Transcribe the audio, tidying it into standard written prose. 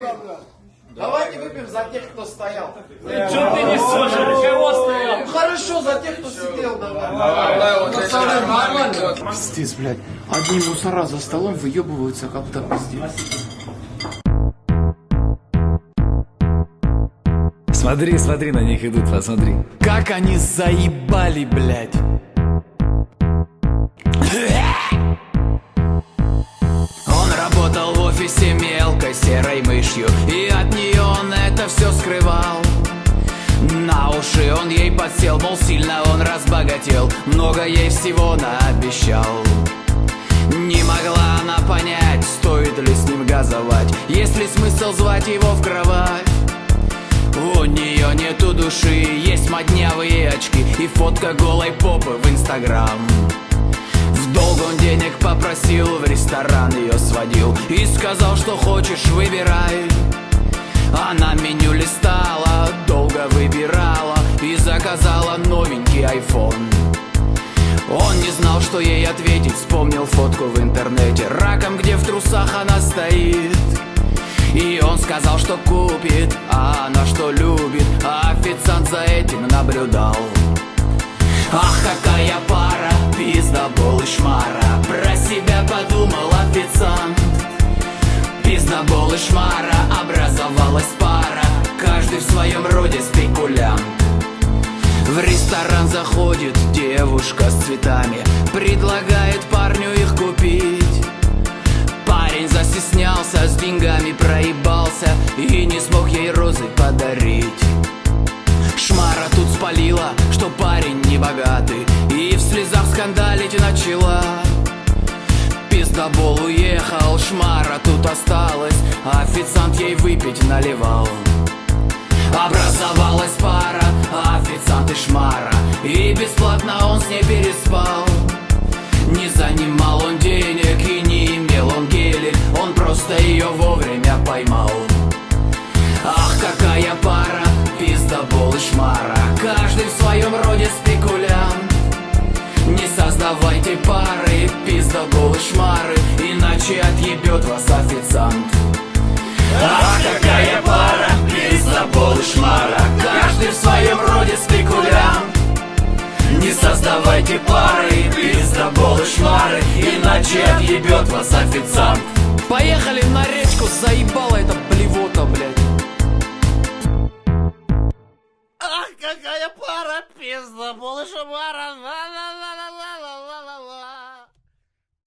Давайте выпьем за тех, кто стоял. Что ты несешь? Кого стоял? Ну хорошо, за тех, кто сидел, давай. Пацаны, нормально. Пиздец, блядь. Одни мусора за столом выебываются как-то пиздец. Смотри, смотри, на них идут, посмотри. Как они заебали, блядь. Он работал в офисе мелкой серой мышью, и от нее он это все скрывал. На уши он ей подсел, мол, сильно он разбогател, много ей всего наобещал. Не могла она понять, стоит ли с ним газовать, есть ли смысл звать его в кровать. У нее нету души, есть моднявые очки и фотка голой попы в Инстаграм. В долг он денег попросил, в ресторан ее сводил и сказал, что хочешь, выбирай. Она меню листала, долго выбирала и заказала новенький айфон. Он не знал, что ей ответить, вспомнил фотку в интернете, раком, где в трусах она стоит. И он сказал, что купит, а она что любит, а официант за этим наблюдал. Ах, какая пара, пиздобол и шмара, про себя подумал официант. Пиздобол и шмара, образовалась пара, каждый в своем роде спекулянт. В ресторан заходит девушка с цветами, предлагает парню их купить. Парень застеснялся, с деньгами проебался и не смог ей розы подарить. Шмара тут спалила, что парень не богатый, и в слезах скандалить начала. Пиздобол уехал, шмара тут осталась, а официант ей выпить наливал. Образовалась пара, официант и шмара, и бесплатно он с ней переспал. Не занимал он денег и не имел он гели, он просто ее вовремя поймал. Ах, какая пара, пиздобол и шмара, каждый в своем роде спекулянт. Не создавайте пары, пиздобол и шмары, иначе отъебет вас официант. Ах, какая пара, пиздобол и шмара, каждый в своем роде спекулянт. Не создавайте пары, пиздобол и шмары, иначе отъебет вас официант. Поехали на речку, заебала эта блевота, блядь. Ах, какая пара, пиздобол и шмара,